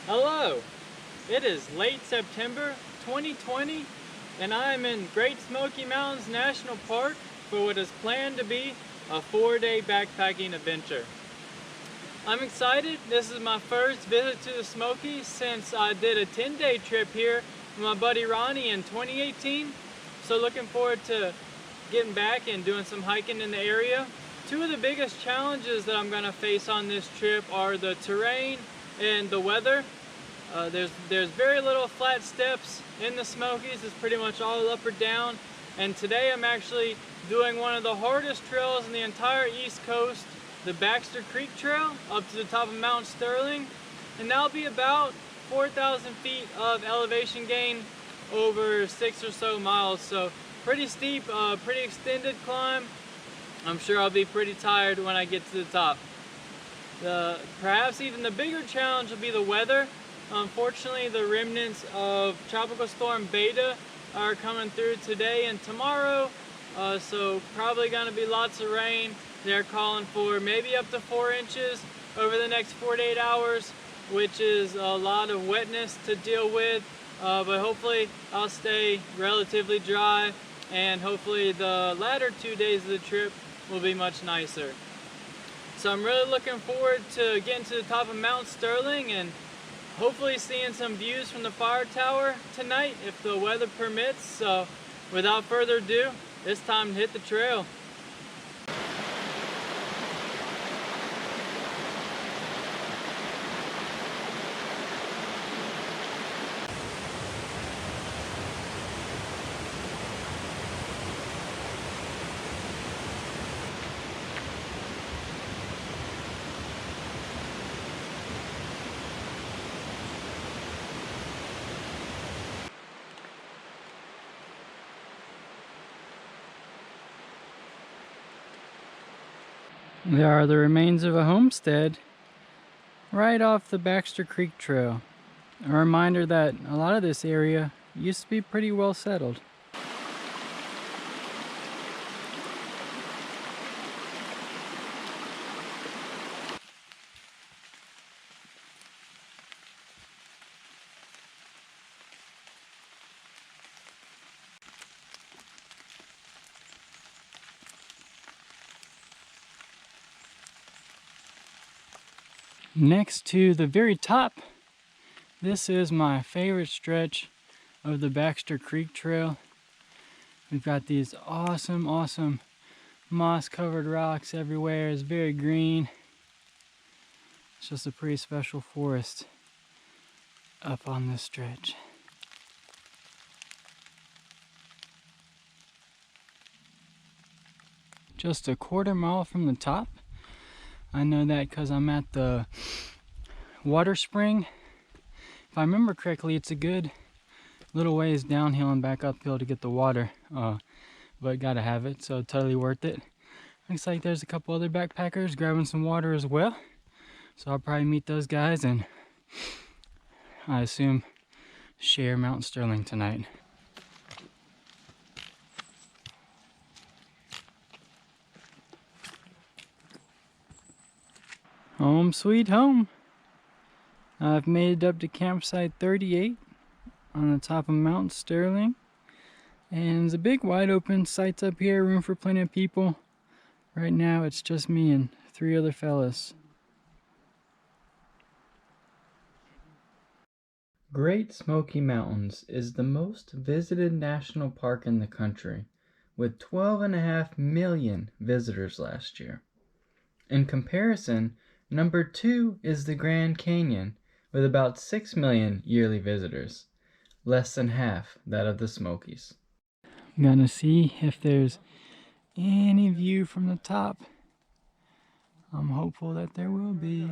Hello! It is late September 2020 and I am in Great Smoky Mountains National Park for what is planned to be a 4-day backpacking adventure. I'm excited. This is my first visit to the Smokies since I did a 10-day trip here with my buddy Ronnie in 2018. So looking forward to getting back and doing some hiking in the area. Two of the biggest challenges that I'm going to face on this trip are the terrain and the weather. There's very little flat steps in the Smokies. It's pretty much all up or down. And today I'm actually doing one of the hardest trails in the entire East Coast, the Baxter Creek Trail, up to the top of Mount Sterling. And that'll be about 4,000 feet of elevation gain over 6 or so miles. So pretty steep, pretty extended climb. I'm sure I'll be pretty tired when I get to the top. Perhaps even the bigger challenge will be the weather. Unfortunately, the remnants of Tropical Storm Beta are coming through today and tomorrow, so probably going to be lots of rain. They're calling for maybe up to 4 inches over the next 48 hours, which is a lot of wetness to deal with, but hopefully I'll stay relatively dry, and hopefully the latter 2 days of the trip will be much nicer. So I'm really looking forward to getting to the top of Mount Sterling and hopefully seeing some views from the fire tower tonight if the weather permits. So without further ado, it's time to hit the trail. There are the remains of a homestead right off the Baxter Creek Trail. A reminder that a lot of this area used to be pretty well settled. Next to the very top, this is my favorite stretch of the Baxter Creek Trail. We've got these awesome moss covered rocks everywhere. It's very green. It's just a pretty special forest up on this stretch. Just a quarter mile from the top. I know that because I'm at the water spring. If I remember correctly, it's a good little ways downhill and back uphill to get the water, but gotta have it, so totally worth it. Looks like there's a couple other backpackers grabbing some water as well, so I'll probably meet those guys and I assume share Mount Sterling tonight. Home sweet home. I've made it up to campsite 38 on the top of Mount Sterling. And there's a big wide open sites up here, room for plenty of people. Right now it's just me and 3 other fellas. Great Smoky Mountains is the most visited national park in the country, with 12.5 million visitors last year. In comparison, number 2 is the Grand Canyon, with about 6 million yearly visitors, less than half that of the Smokies. I'm gonna see if there's any view from the top. I'm hopeful that there will be.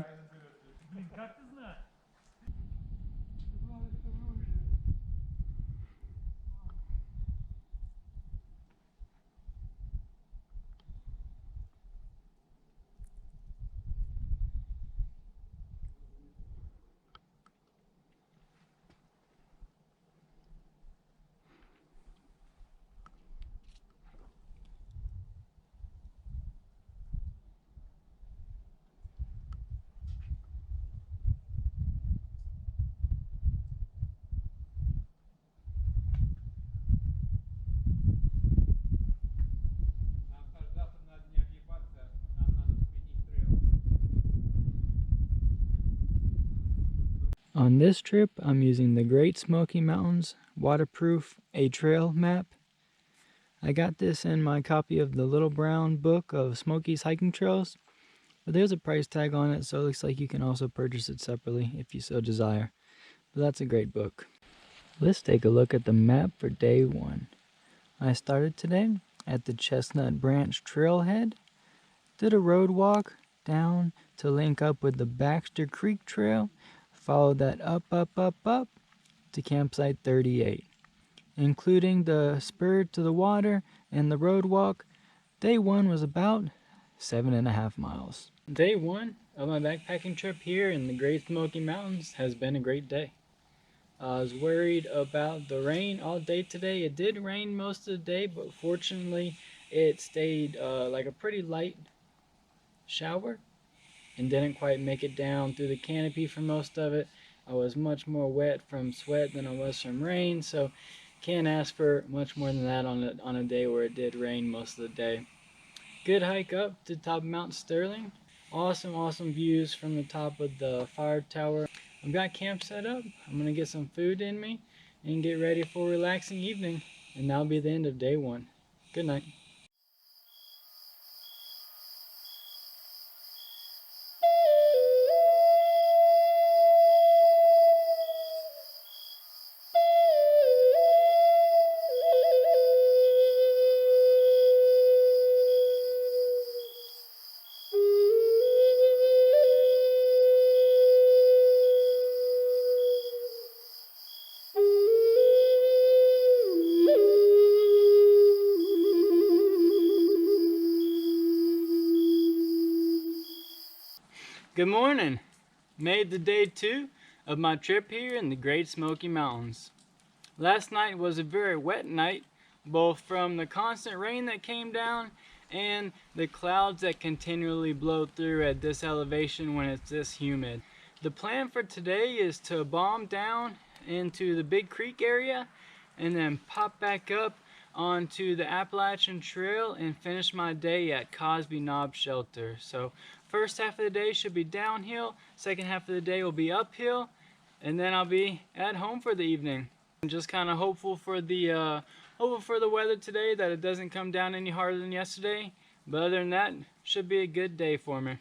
On this trip, I'm using the Great Smoky Mountains waterproof A Trail map. I got this in my copy of the Little Brown Book of Smokies hiking trails, but there's a price tag on it, so it looks like you can also purchase it separately if you so desire. But that's a great book. Let's take a look at the map for day 1. I started today at the Chestnut Branch Trailhead, did a road walk down to link up with the Baxter Creek Trail, followed that up to campsite 38. Including the spur to the water and the road walk, day 1 was about 7.5 miles. Day 1 of my backpacking trip here in the Great Smoky Mountains has been a great day. I was worried about the rain all day today. It did rain most of the day, but fortunately it stayed like a pretty light shower and didn't quite make it down through the canopy for most of it. I was much more wet from sweat than I was from rain, so can't ask for much more than that on a day where it did rain most of the day. Good hike up to the top of Mount Sterling. Awesome views from the top of the fire tower. I've got camp set up. I'm gonna get some food in me and get ready for a relaxing evening, and that'll be the end of day 1. Good night. Good morning. Made the day 2 of my trip here in the Great Smoky Mountains. Last night was a very wet night, both from the constant rain that came down and the clouds that continually blow through at this elevation when it's this humid. The plan for today is to bomb down into the Big Creek area and then pop back up onto the Appalachian Trail and finish my day at Cosby Knob shelter. So first half of the day should be downhill, second half of the day will be uphill, and then I'll be at home for the evening. I'm just kind of hopeful for the weather today, that it doesn't come down any harder than yesterday, but other than that, should be a good day for me.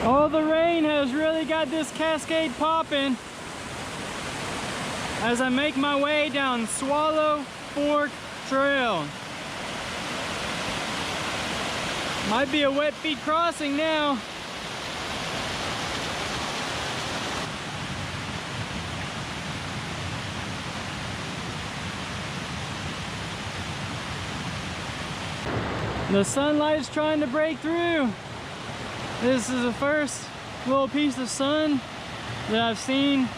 Oh, the rain has really got this cascade popping as I make my way down Swallow Fork Trail. Might be a wet feet crossing now. The sunlight's trying to break through. This is the first little piece of sun that I've seen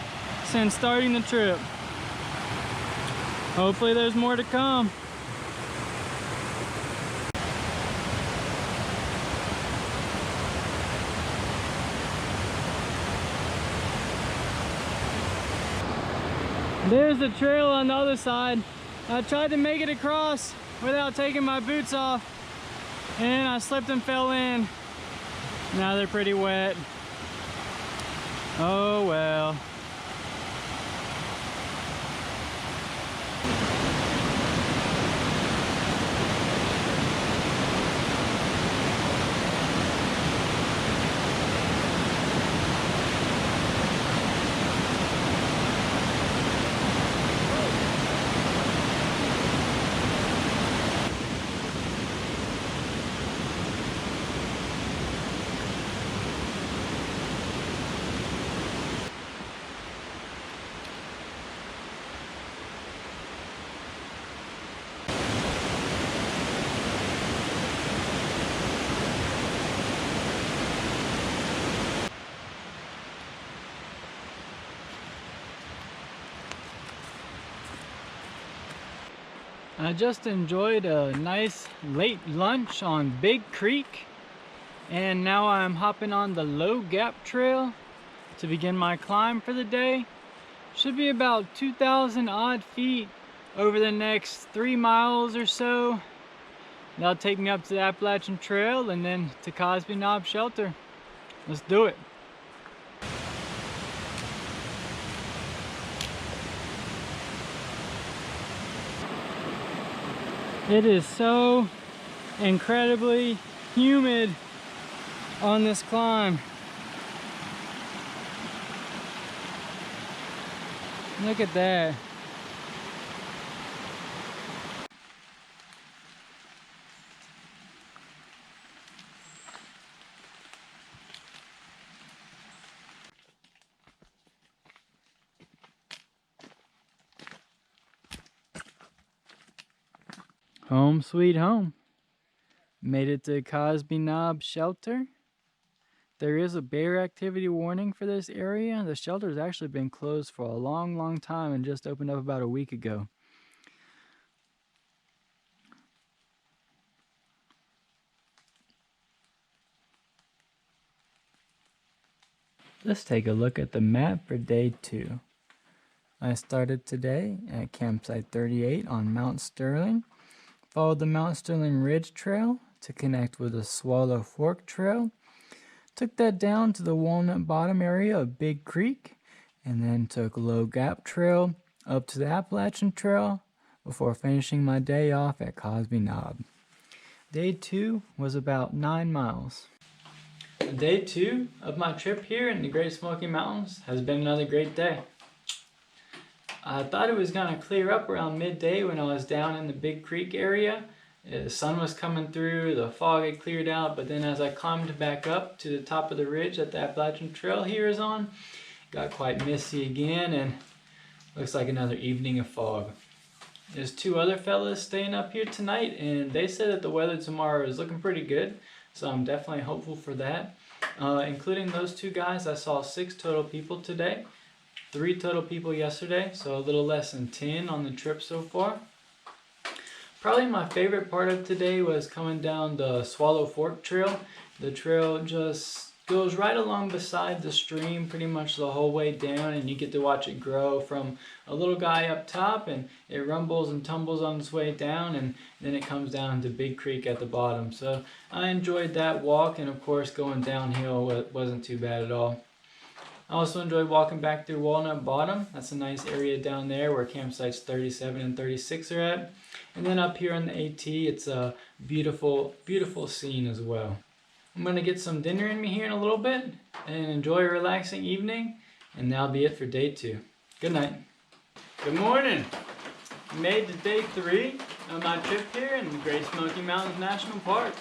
since starting the trip. Hopefully there's more to come. There's the trail on the other side. I tried to make it across without taking my boots off, and I slipped and fell in. Now they're pretty wet. Oh well. I just enjoyed a nice late lunch on Big Creek, and now I'm hopping on the Low Gap Trail to begin my climb for the day. Should be about 2,000 odd feet over the next 3 miles or so. That'll take me up to the Appalachian Trail and then to Cosby Knob Shelter. Let's do it. It is so incredibly humid on this climb. Look at that. Home sweet home. Made it to Cosby Knob Shelter. There is a bear activity warning for this area. The shelter has actually been closed for a long time and just opened up about a week ago. Let's take a look at the map for day 2. I started today at campsite 38 on Mount Sterling. Followed the Mount Sterling Ridge Trail to connect with the Swallow Fork Trail. Took that down to the Walnut Bottom area of Big Creek, and then took Low Gap Trail up to the Appalachian Trail before finishing my day off at Cosby Knob. Day 2 was about 9 miles. Day 2 of my trip here in the Great Smoky Mountains has been another great day. I thought it was going to clear up around midday when I was down in the Big Creek area. The sun was coming through, the fog had cleared out, but then as I climbed back up to the top of the ridge that the Appalachian Trail here is on, it got quite misty again and looks like another evening of fog. There's 2 other fellas staying up here tonight, and they said that the weather tomorrow is looking pretty good, so I'm definitely hopeful for that. Including those 2 guys, I saw 6 total people today. 3 total people yesterday, so a little less than 10 on the trip so far. Probably my favorite part of today was coming down the Swallow Fork Trail. The trail just goes right along beside the stream pretty much the whole way down, and you get to watch it grow from a little guy up top, and it rumbles and tumbles on its way down, and then it comes down to Big Creek at the bottom. So I enjoyed that walk, and of course going downhill wasn't too bad at all. I also enjoyed walking back through Walnut Bottom. That's a nice area down there where campsites 37 and 36 are at. And then up here on the AT, it's a beautiful scene as well. I'm going to get some dinner in me here in a little bit and enjoy a relaxing evening. And that'll be it for day 2. Good night. Good morning. Made to day 3 of my trip here in the Great Smoky Mountains National Park.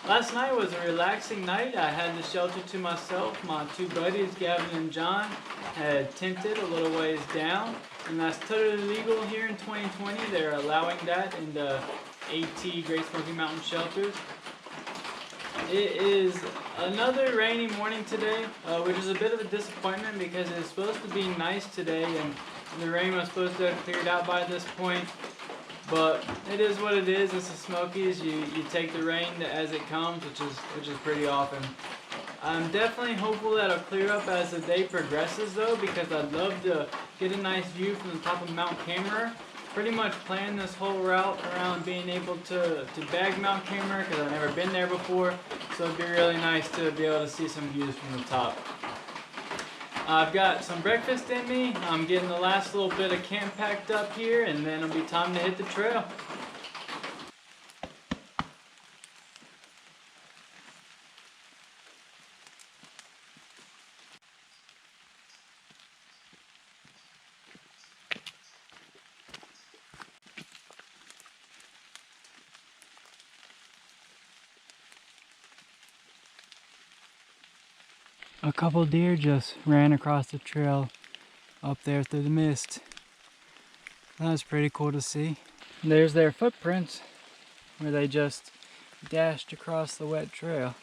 Last night was a relaxing night. I had the shelter to myself. My 2 buddies, Gavin and John, had tented a little ways down, and that's totally legal here in 2020. They're allowing that in the AT Great Smoky Mountain shelters. It is another rainy morning today, which is a bit of a disappointment because it's supposed to be nice today, and the rain was supposed to have cleared out by this point. But it is what it is. It's the Smokies. You take the rain as it comes, which is pretty often. I'm definitely hopeful that it'll clear up as the day progresses though, because I'd love to get a nice view from the top of Mount Cammerer. Pretty much planned this whole route around being able to bag Mount Cammerer because I've never been there before. So it'd be really nice to be able to see some views from the top. I've got some breakfast in me. I'm getting the last little bit of camp packed up here, and then it'll be time to hit the trail. A couple deer just ran across the trail up there through the mist. That was pretty cool to see. There's their footprints where they just dashed across the wet trail.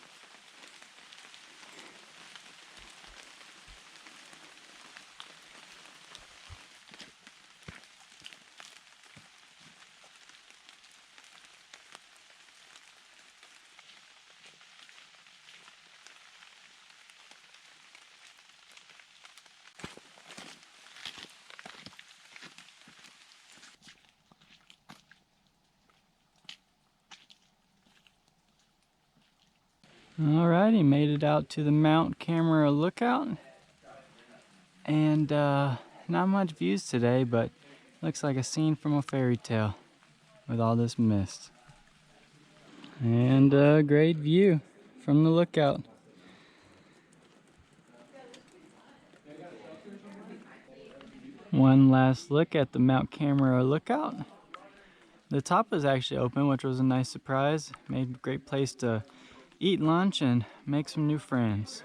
Alrighty, made it out to the Creek-Cammerer lookout. And not much views today, but looks like a scene from a fairy tale with all this mist. And a great view from the lookout. One last look at the Creek-Cammerer lookout. The top was actually open, which was a nice surprise. Made a great place to eat lunch and make some new friends.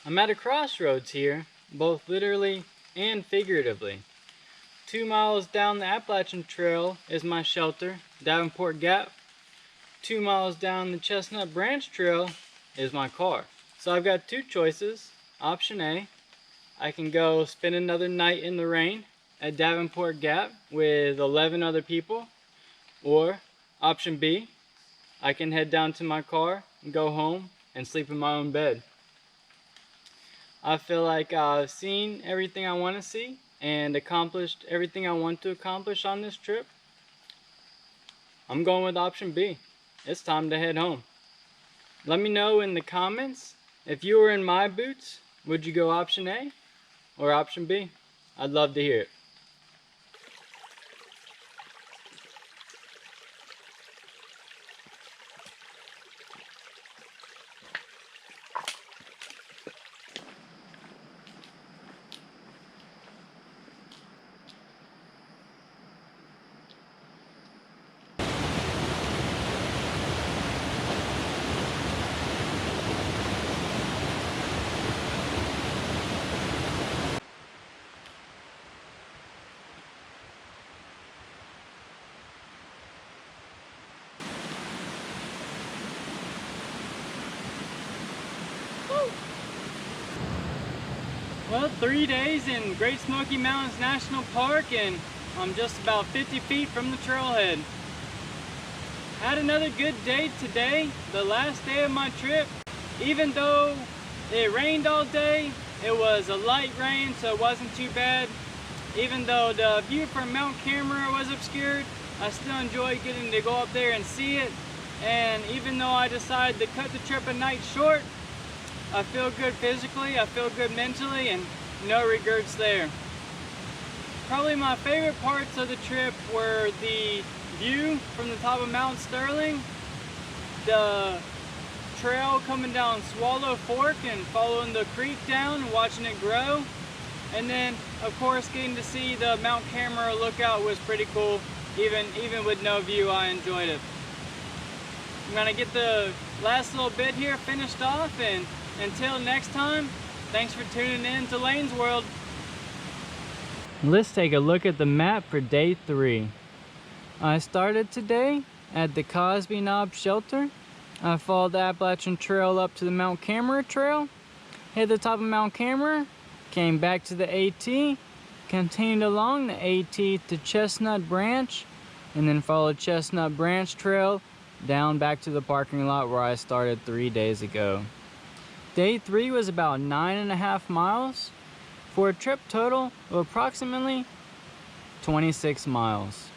I'm at a crossroads here, both literally and figuratively. 2 miles down the Appalachian Trail is my shelter, Davenport Gap. 2 miles down the Chestnut Branch Trail is my car. So I've got two choices. Option A, I can go spend another night in the rain at Davenport Gap with 11 other people. Or option B, I can head down to my car and go home and sleep in my own bed. I feel like I've seen everything I want to see and accomplished everything I want to accomplish on this trip. I'm going with option B. It's time to head home. Let me know in the comments, if you were in my boots, would you go option A or option B? I'd love to hear it. Well, 3 days in Great Smoky Mountains National Park, and I'm just about 50 feet from the trailhead. Had another good day today, the last day of my trip. Even though it rained all day, it was a light rain, so it wasn't too bad. Even though the view from Creek-Cammerer was obscured, I still enjoyed getting to go up there and see it. And even though I decided to cut the trip a night short, I feel good physically, I feel good mentally, and no regrets there. Probably my favorite parts of the trip were the view from the top of Mount Sterling, the trail coming down Swallow Fork and following the creek down and watching it grow, and then of course getting to see the Creek-Cammerer lookout was pretty cool. Even with no view, I enjoyed it. I'm gonna get the last little bit here finished off, and until next time, thanks for tuning in to Layne's World. Let's take a look at the map for day 3. I started today at the Cosby Knob shelter. I followed the Appalachian Trail up to the Creek-Cammerer Trail, hit the top of Creek-Cammerer, came back to the AT, continued along the AT to Chestnut Branch, and then followed Chestnut Branch Trail down back to the parking lot where I started 3 days ago. Day 3 was about 9.5 miles for a trip total of approximately 26 miles.